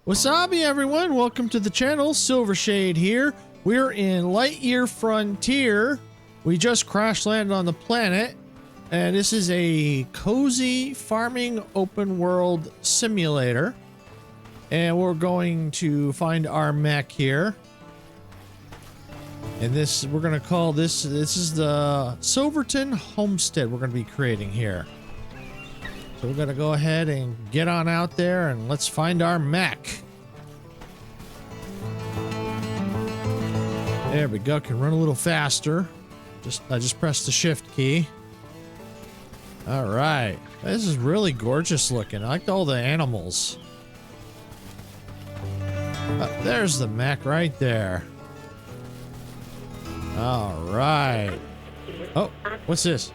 Wasabi everyone, welcome to the channel. Silvershade here. We're in Lightyear Frontier. We just crash landed on the planet, and this is a cozy farming open world simulator. And we're going to find our mech here. And this, we're gonna call this is the Silverton Homestead we're gonna be creating here. So we're gonna go ahead and get on out there and let's find our mech. There we go, can run a little faster. I just pressed the shift key. All right, this is really gorgeous looking. I like all the animals. There's the mech right there. All right. Oh, what's this?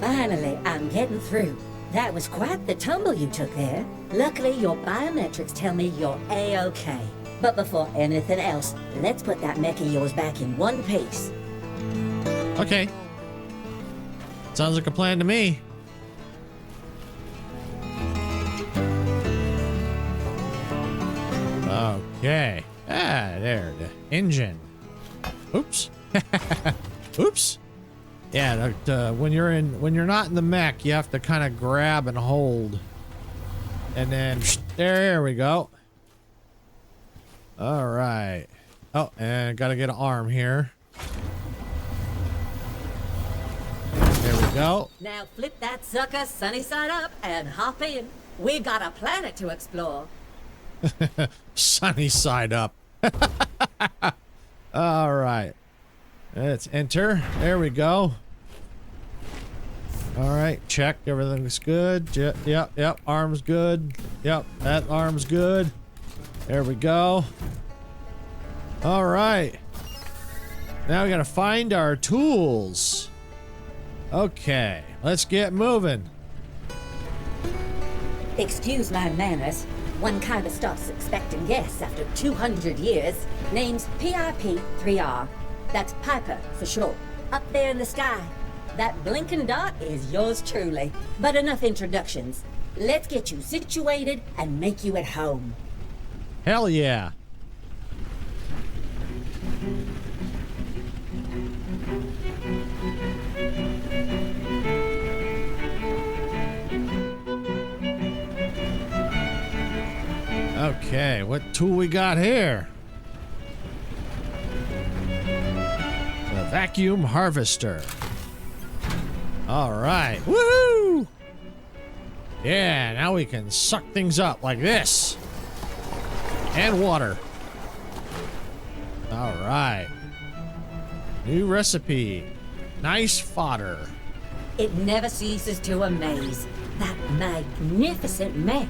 Finally, I'm getting through. That was quite the tumble you took there. Luckily, your biometrics tell me you're A-OK. But before anything else, let's put that mech of yours back in one piece. Okay. Sounds like a plan to me. Okay. There, the engine. Oops. Oops. Yeah, when you're not in the mech, you have to kind of grab and hold. And then there we go. All right. Oh, and gotta get an arm here. There we go. Now flip that sucker sunny side up and hop in. We've got a planet to explore. Sunny side up. All right. Let's enter. There we go. All right, check. Everything's good. Yep. Arm's good. Yep, that arm's good. There we go. All right. Now we gotta find our tools. Okay, let's get moving. Excuse my manners. One kind of stops expecting guests after 200 years. Name's PIP-3R. That's Piper for short. Up there in the sky. That blinking dot is yours truly. But enough introductions. Let's get you situated and make you at home. Hell yeah. Okay, what tool we got here? The vacuum harvester. All right, woohoo! Yeah, now we can suck things up like this. And water. All right. New recipe. Nice fodder. It never ceases to amaze. That magnificent mech.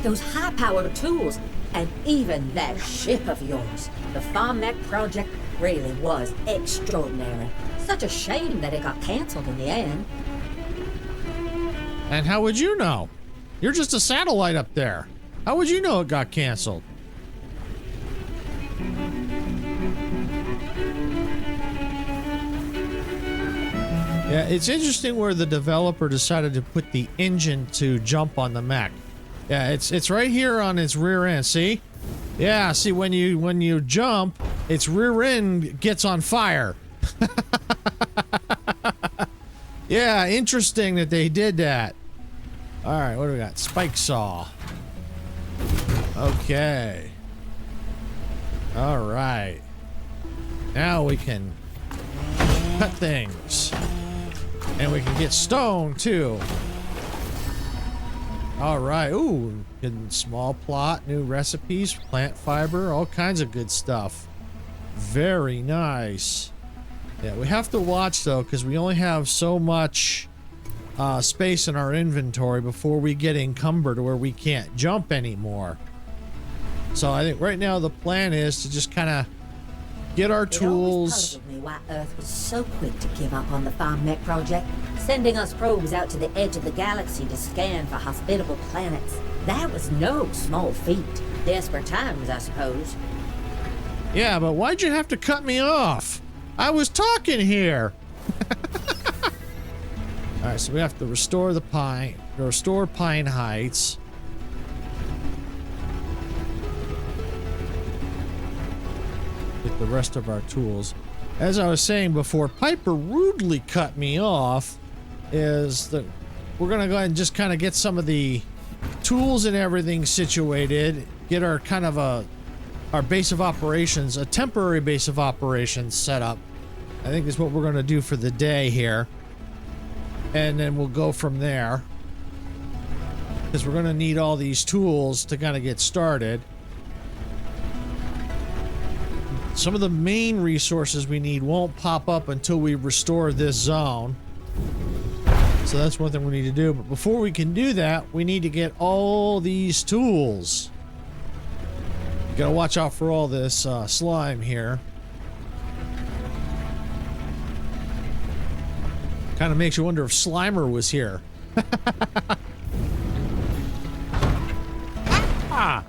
Those high-powered tools, and even that ship of yours. The Farm Mech project really was extraordinary. Such a shame that it got canceled in the end. And how would you know? You're just a satellite up there. How would you know it got canceled? Yeah, it's interesting where the developer decided to put the engine to jump on the mech. Yeah, it's right here on its rear end, see? Yeah, see when you jump, its rear end gets on fire. Yeah, interesting that they did that. All right, what do we got? Spike saw. Okay. All right. Now we can cut things. And we can get stone too. All right. Ooh, good small plot, new recipes, plant fiber, all kinds of good stuff. Very nice. Yeah, we have to watch though, because we only have so much space in our inventory before we get encumbered where we can't jump anymore. So I think right now the plan is to just kind of get our tools. It always puzzled me why Earth was so quick to give up on the Farm Mech project, sending us probes out to the edge of the galaxy to scan for hospitable planets. That was no small feat. Desperate times, I suppose. Yeah, but why'd you have to cut me off? I was talking here. All right, so we have to restore Pine Heights. Get the rest of our tools. As I was saying before, Piper rudely cut me off. Is that we're gonna go ahead and just kind of get some of the tools and everything situated. Get our kind of our base of operations, a temporary base of operations set up. I think is what we're gonna do for the day here. And then we'll go from there, because we're going to need all these tools to kind of get started. Some of the main resources we need won't pop up until we restore this zone. So that's one thing we need to do. But before we can do that, we need to get all these tools. You got to watch out for all this slime here. Kind of makes you wonder if Slimer was here. Ah!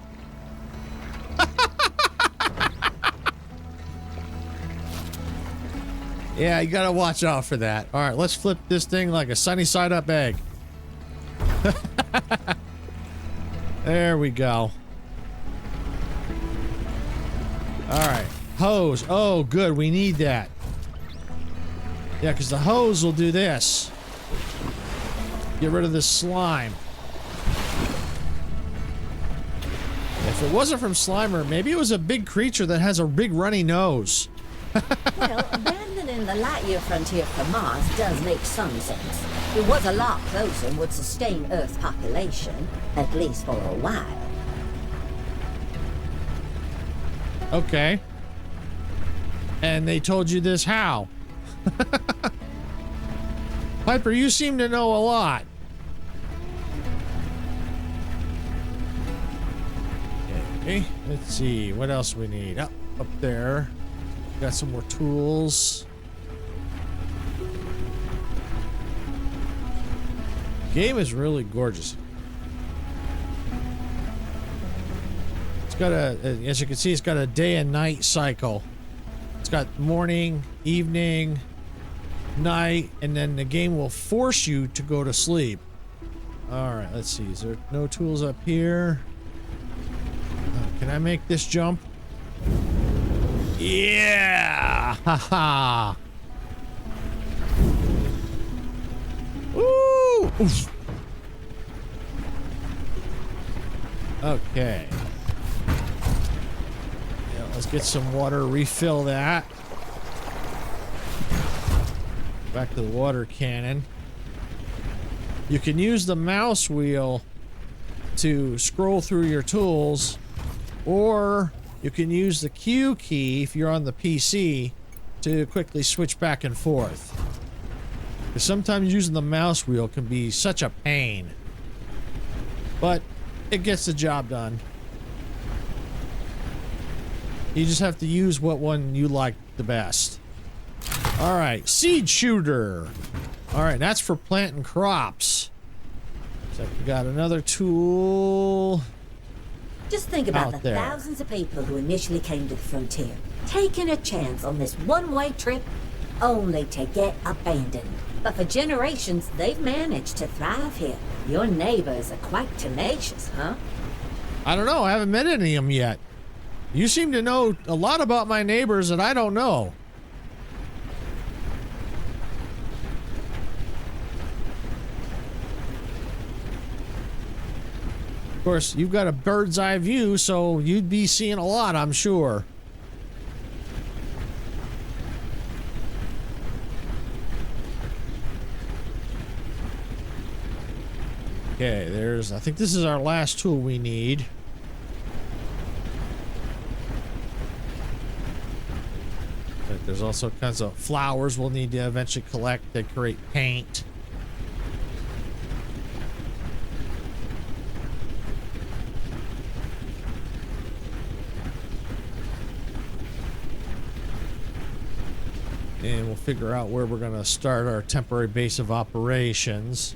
Yeah, you gotta watch out for that. All right, let's flip this thing like a sunny side up egg. There we go. All right, hose. Oh, good, we need that. Yeah, because the hose will do this. Get rid of this slime. If it wasn't from Slimer, maybe it was a big creature that has a big runny nose. Well, abandoning the Lightyear Frontier for Mars does make some sense. It was a lot closer and would sustain Earth's population, at least for a while. Okay. And they told you this how? Piper, you seem to know a lot. Okay, let's see. What else we need? Up there. Got some more tools. Game is really gorgeous. It's got as you can see, it's got a day and night cycle. It's got morning, evening, night, and then the game will force you to go to sleep. All right, let's see. Is there no tools up here? Can I make this jump? Yeah! Haha! Woo! Oof. Okay. Yeah, let's get some water, refill that. Back to the water cannon. You can use the mouse wheel to scroll through your tools, or you can use the Q key if you're on the PC to quickly switch back and forth. Because sometimes using the mouse wheel can be such a pain, but it gets the job done. You just have to use what one you like the best. All right, seed shooter. All right, that's for planting crops. So we got another tool. Just think about the there. thousands of people who initially came to the frontier, taking a chance on this one-way trip, only to get abandoned. But for generations, they've managed to thrive here. Your neighbors are quite tenacious, huh? I don't know. I haven't met any of them yet. You seem to know a lot about my neighbors that I don't know. Of course, you've got a bird's eye view, so you'd be seeing a lot, I'm sure. Okay, I think this is our last tool we need. But there's also kinds of flowers we'll need to eventually collect that create paint. And we'll figure out where we're going to start our temporary base of operations.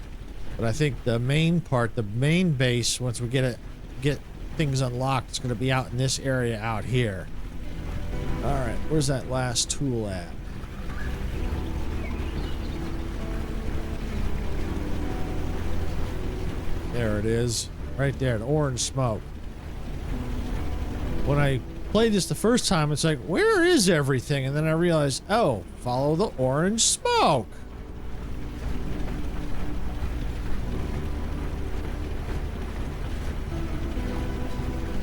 But I think the main part, the main base, once we get things unlocked, it's going to be out in this area out here. All right, where's that last tool at? There it is. Right there, the orange smoke. When I played this the first time, it's like, where is everything? And then I realized, oh, follow the orange smoke.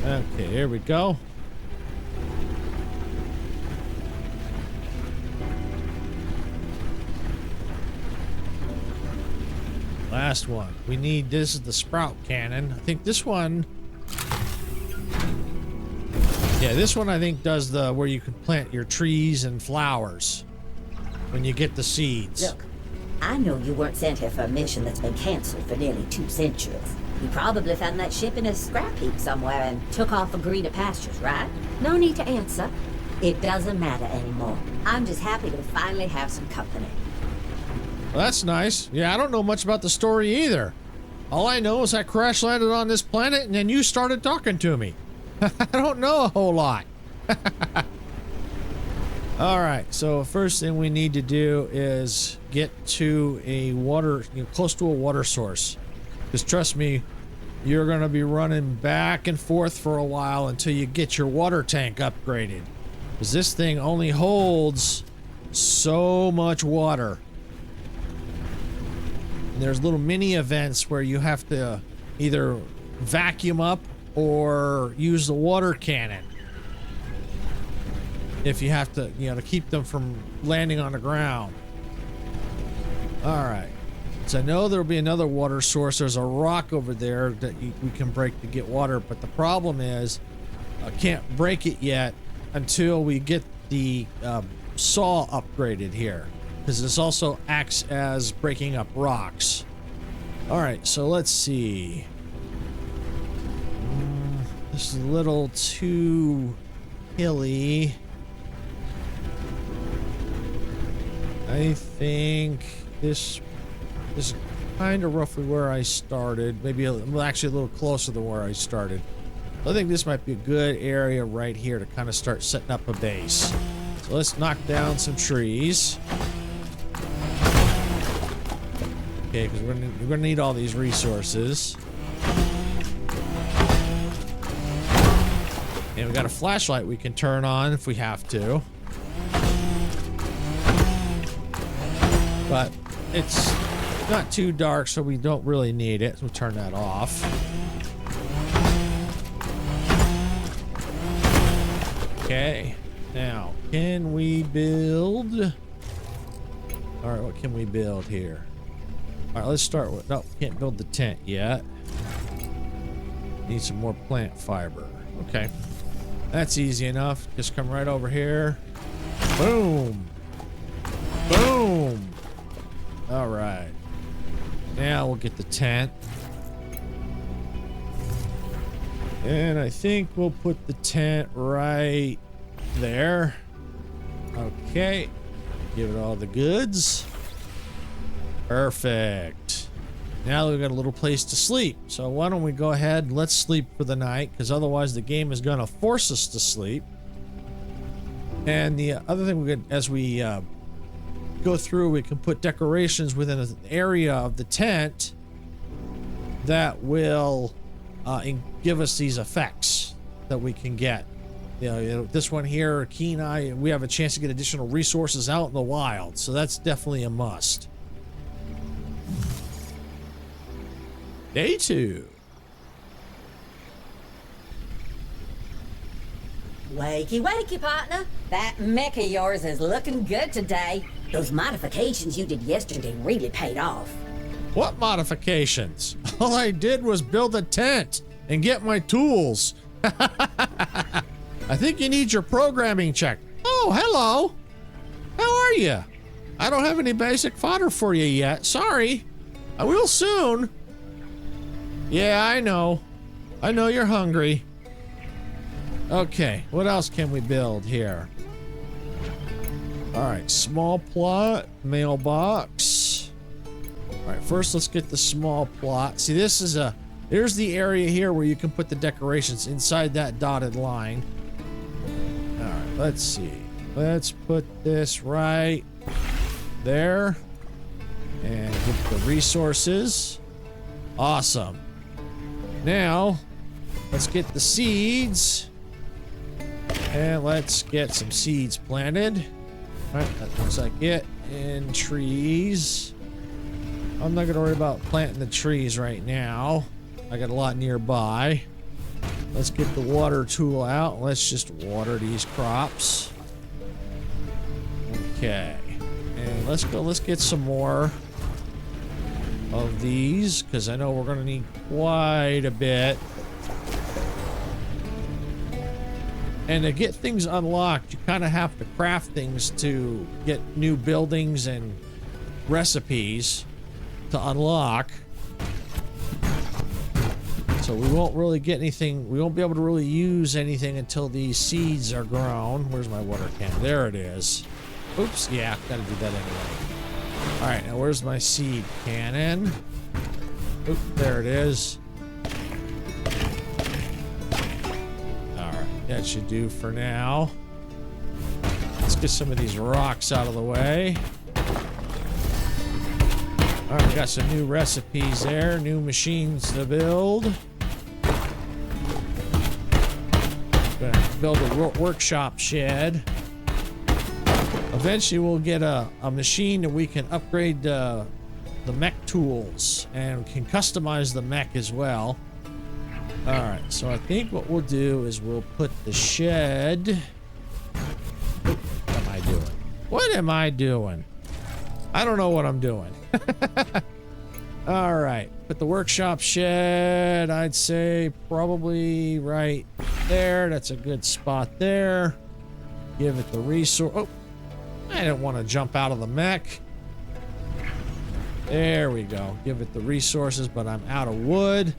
Okay, here we go. Last one. We need, this is the sprout cannon. I think this one, yeah, this one I think does the, where you can plant your trees and flowers when you get the seeds. Look, I know you weren't sent here for a mission that's been canceled for nearly 2 centuries. You probably found that ship in a scrap heap somewhere and took off for greener pastures, right? No need to answer. It doesn't matter anymore. I'm just happy to finally have some company. Well, that's nice. Yeah, I don't know much about the story either. All I know is I crash landed on this planet and then you started talking to me. I don't know a whole lot. All right, so first thing we need to do is get to a water, close to a water source. Because trust me, you're going to be running back and forth for a while until you get your water tank upgraded. Because this thing only holds so much water. And there's little mini events where you have to either vacuum up or use the water cannon. If you have to, to keep them from landing on the ground. All right. So I know there'll be another water source. There's a rock over there that we can break to get water, but the problem is I can't break it yet until we get the saw upgraded here, because this also acts as breaking up rocks. All right, so let's see. This is a little too hilly. I think this is kind of roughly where I started. Maybe actually a little closer than where I started. I think this might be a good area right here to kind of start setting up a base. So let's knock down some trees. Okay, because we're gonna need all these resources. And we got a flashlight we can turn on if we have to. But it's not too dark, so we don't really need it. So we'll turn that off. Okay. Now, can we build? All right, what can we build here? All right, let's start with, no, can't build the tent yet. Need some more plant fiber. Okay. That's easy enough. Just come right over here. Boom. Boom. All right. Now we'll get the tent. And I think we'll put the tent right there. Okay. Give it all the goods. Perfect. Now we've got a little place to sleep. So why don't we go ahead and let's sleep for the night, because otherwise the game is going to force us to sleep. And the other thing we could, as we go through, we can put decorations within an area of the tent that will give us these effects that we can get. This one here, Keen Eye, we have a chance to get additional resources out in the wild, so that's definitely a must. Day 2. Wakey, wakey, partner. That mech of yours is looking good today. Those modifications you did yesterday really paid off. What modifications? All I did was build a tent and get my tools. I think you need your programming checked. Oh, hello. How are you? I don't have any basic fodder for you yet. Sorry. I will soon. Yeah, I know. I know you're hungry. Okay, what else can we build here? All right, small plot, mailbox. All right, first let's get the small plot. See, this is there's the area here where you can put the decorations inside that dotted line. All right, let's see. Let's put this right there and get the resources. Awesome. Now, let's get the seeds. And let's get some seeds planted. Alright, that looks like it. And trees. I'm not going to worry about planting the trees right now. I got a lot nearby. Let's get the water tool out. Let's just water these crops. Okay. And let's get some more of these, because I know we're going to need quite a bit. And to get things unlocked, you kind of have to craft things to get new buildings and recipes to unlock. So we won't really get anything, we won't be able to really use anything until these seeds are grown. Where's my water can? There it is. Oops, yeah, gotta do that anyway. Alright, now where's my seed cannon? Oop, there it is. Alright, that should do for now. Let's get some of these rocks out of the way. Alright, we got some new recipes there, new machines to build. Gonna build a workshop shed. Eventually we'll get a machine that we can upgrade the mech tools and can customize the mech as well. Alright, so I think what we'll do is we'll put the shed... What am I doing? What am I doing? I don't know what I'm doing. Alright, put the workshop shed, I'd say probably right there. That's a good spot there. Give it the resource. Oh, I didn't want to jump out of the mech. There we go. Give it the resources, but I'm out of wood.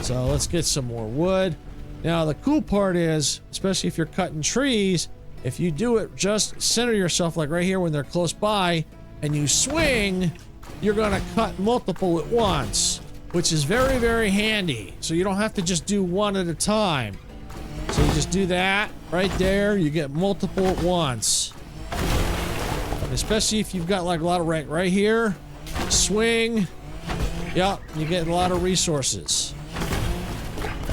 So let's get some more wood. Now the cool part is, especially if you're cutting trees, if you do it, just center yourself like right here when they're close by, and you swing, you're gonna cut multiple at once, which is very, very handy. So you don't have to just do one at a time. So you just do that right there, you get multiple at once. And especially if you've got like a lot of right here, swing, yep, you get a lot of resources.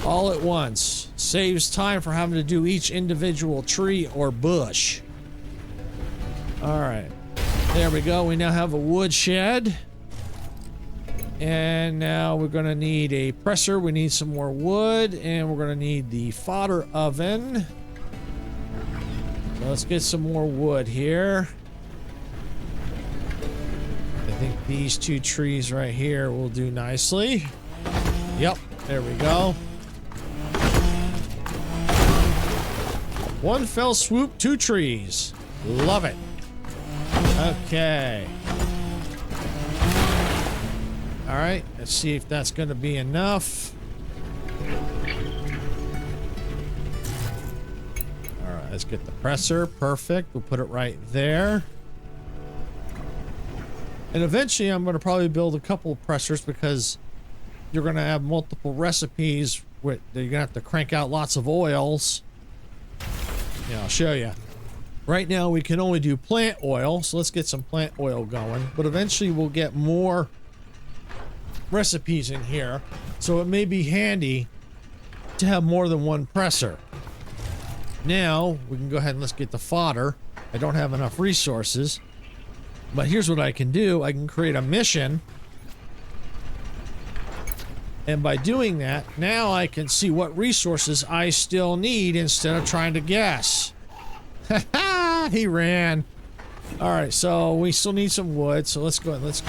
All at once. Saves time for having to do each individual tree or bush. Alright. There we go. We now have a wood shed. And now we're going to need a presser. We need some more wood. And we're going to need the fodder oven. So let's get some more wood here. I think these two trees right here will do nicely. Yep. There we go. One fell swoop, two trees. Love it. Okay. All right, let's see if that's going to be enough. All right, let's get the presser. Perfect. We'll put it right there. And eventually I'm going to probably build a couple of pressers because you're going to have multiple recipes with, you're going to have to crank out lots of oils. Yeah, I'll show you. Right now we can only do plant oil, so let's get some plant oil going. But eventually we'll get more recipes in here, so it may be handy to have more than one presser. Now we can go ahead and let's get the fodder. I don't have enough resources, but here's what I can do. I can create a mission, and by doing that, now I can see what resources I still need instead of trying to guess. He ran. All right, so we still need some wood, so let's go and let's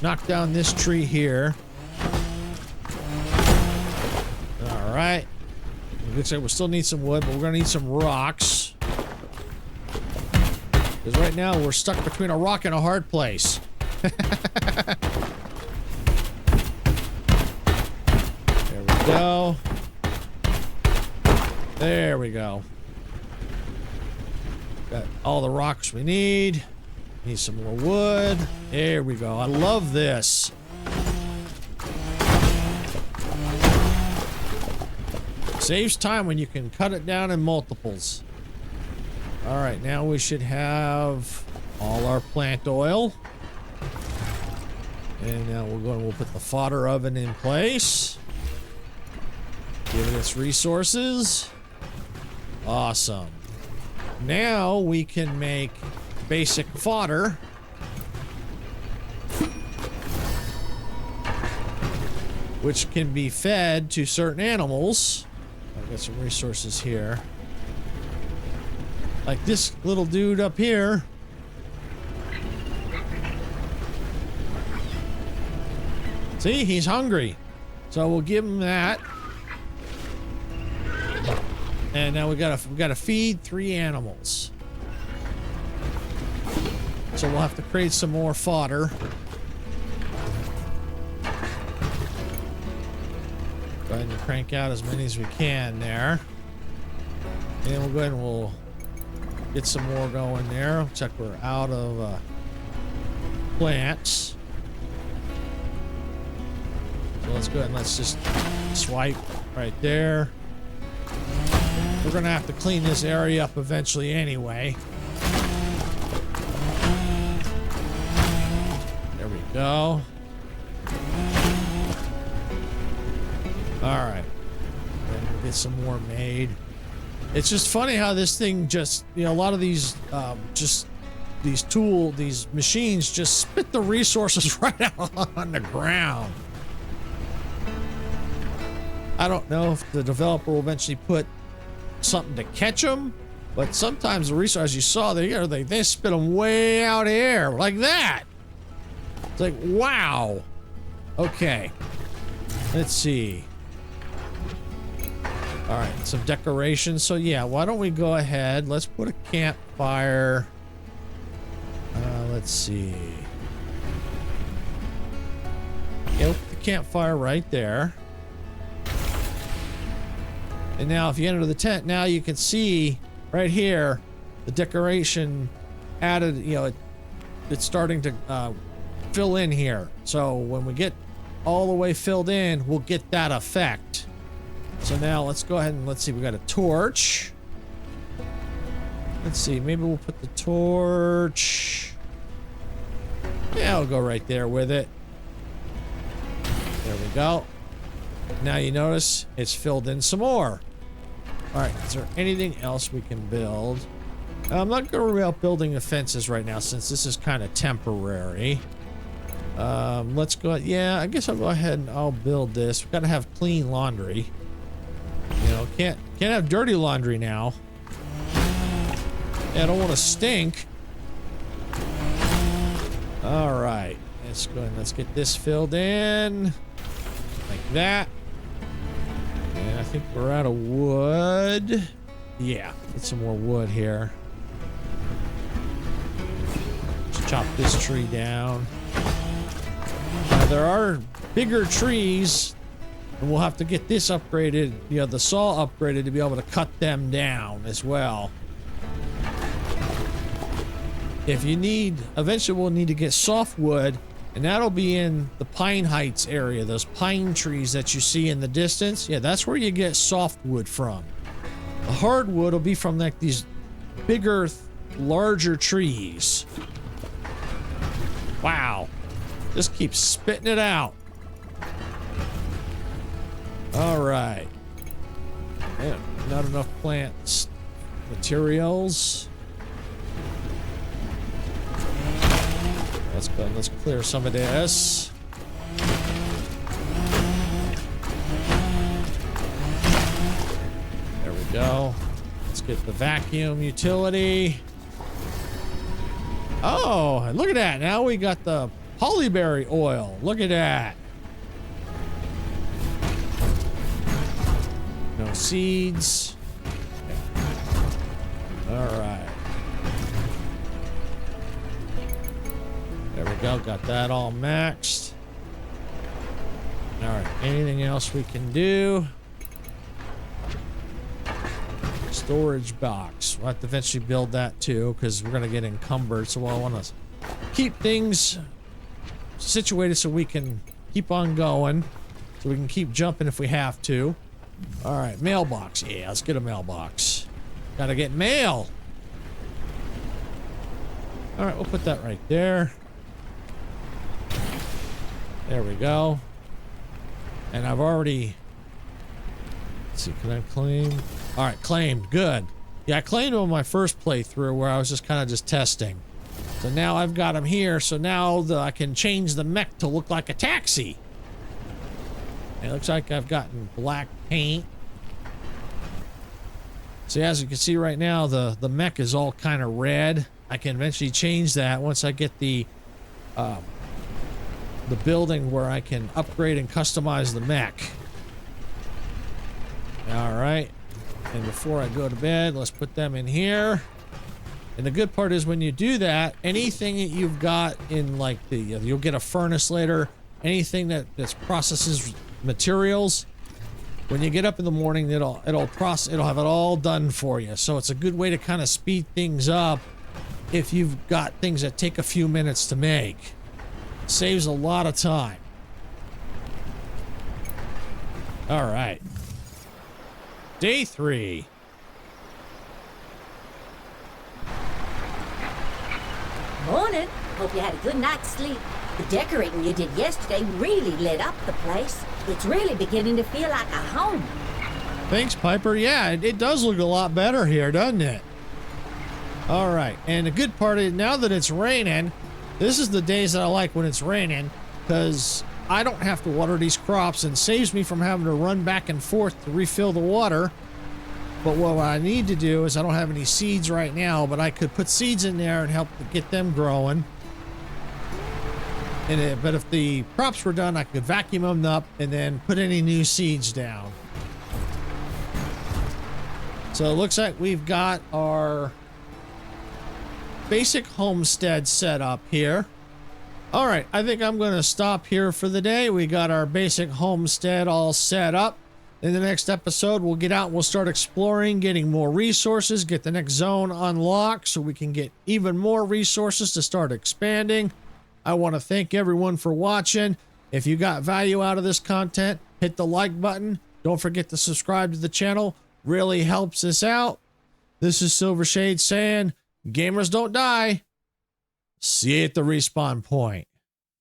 knock down this tree here. All right. Looks like we still need some wood, but we're gonna need some rocks. Because right now we're stuck between a rock and a hard place. There we go. There we go. Got all the rocks we need. Need some more wood. There we go. I love this. Saves time when you can cut it down in multiples. All right, now we should have all our plant oil. And now we'll go and we'll put the fodder oven in place. Give it its resources. Awesome. Now we can make basic fodder. Which can be fed to certain animals. I've got some resources here. Like this little dude up here. See, he's hungry. So we'll give him that. And now we gotta feed 3 animals. So we'll have to create some more fodder. Go ahead and crank out as many as we can there. And we'll go ahead and we'll get some more going there. Looks like we're out of plants. So let's go ahead and let's just swipe right there. We're gonna have to clean this area up eventually anyway. There we go. All right. And we'll get some more made. It's just funny how this thing just, you know, a lot of these, these machines just spit the resources right out on the ground. I don't know if the developer will eventually put something to catch them, but sometimes the resources you saw, they spit them way out of air like that. It's like, wow. Okay. Let's see. All right, some decorations. So yeah, why don't we go ahead? Let's put a campfire. Let's see. Yeah, we'll put the campfire right there. And now if you enter the tent, now you can see right here, the decoration added, you know, it's starting to fill in here. So when we get all the way filled in, we'll get that effect. So now let's go ahead and let's see, we got a torch. Let's see, maybe we'll put the torch. Yeah, I'll go right there with it. There we go. Now you notice it's filled in some more. All right, is there anything else we can build? I'm not going to worry about building the fences right now since this is kind of temporary. Let's go. Yeah, I guess I'll go ahead and I'll build this. We've got to have clean laundry. You know, can't have dirty laundry now. Yeah, I don't want to stink. All right, let's go and let's get this filled in like that. And I think we're out of wood. Yeah, get some more wood here. Let's chop this tree down. Now there are bigger trees, and we'll have to get this upgraded, you know, the saw upgraded to be able to cut them down as well. If you need, eventually we'll need to get softwood, and that'll be in the Pine Heights area, those pine trees that you see in the distance. Yeah, that's where you get softwood from. The hardwood will be from like these bigger, larger trees. Wow. Just keep spitting it out. All right. Yeah, not enough plants materials. Let's go. Let's clear some of this. There we go. Let's get the vacuum utility. Oh, look at that. Now we got the polyberry oil. Look at that. No seeds. All right. There we go. Got that all maxed. All right. Anything else we can do? Storage box. We'll have to eventually build that too because we're going to get encumbered. So I want to keep things situated so we can keep on going. So we can keep jumping if we have to. All right. Mailbox. Yeah, let's get a mailbox. Got to get mail. All right. We'll put that right there. There we go. And I've already Let's see, can I claim? All right, claimed. Good. Yeah, I claimed him on my first playthrough where I was just kind of just testing. So now I've got him here, so now I can change the mech to look like a taxi. It looks like I've gotten black paint. So as you can see right now, the mech is all kind of red. I can eventually change that once I get the building where I can upgrade and customize the mech. All right. And before I go to bed, let's put them in here. And the good part is when you do that, anything that you've got in like you'll get a furnace later, anything that processes materials, when you get up in the morning, it'll have it all done for you. So it's a good way to kind of speed things up if you've got things that take a few minutes to make. Saves a lot of time. All right. Day 3. Morning. Hope you had a good night's sleep. The decorating you did yesterday really lit up the place. It's really beginning to feel like a home. Thanks, Piper. Yeah, it does look a lot better here, doesn't it? All right. And the good part is now that it's raining, this is the days that I like when it's raining because I don't have to water these crops and saves me from having to run back and forth to refill the water. But what I need to do is I don't have any seeds right now, but I could put seeds in there and help to get them growing. But if the crops were done, I could vacuum them up and then put any new seeds down. So it looks like we've got our basic homestead set up here. All right, I think I'm going to stop here for the day. We got our basic homestead all set up. In the next episode, we'll get out and we'll start exploring, getting more resources, get the next zone unlocked so we can get even more resources to start expanding. I want to thank everyone for watching. If you got value out of this content, hit the like button. Don't forget to subscribe to the channel. Really helps us out. This is Silver Shade saying, gamers don't die. See you at the respawn point.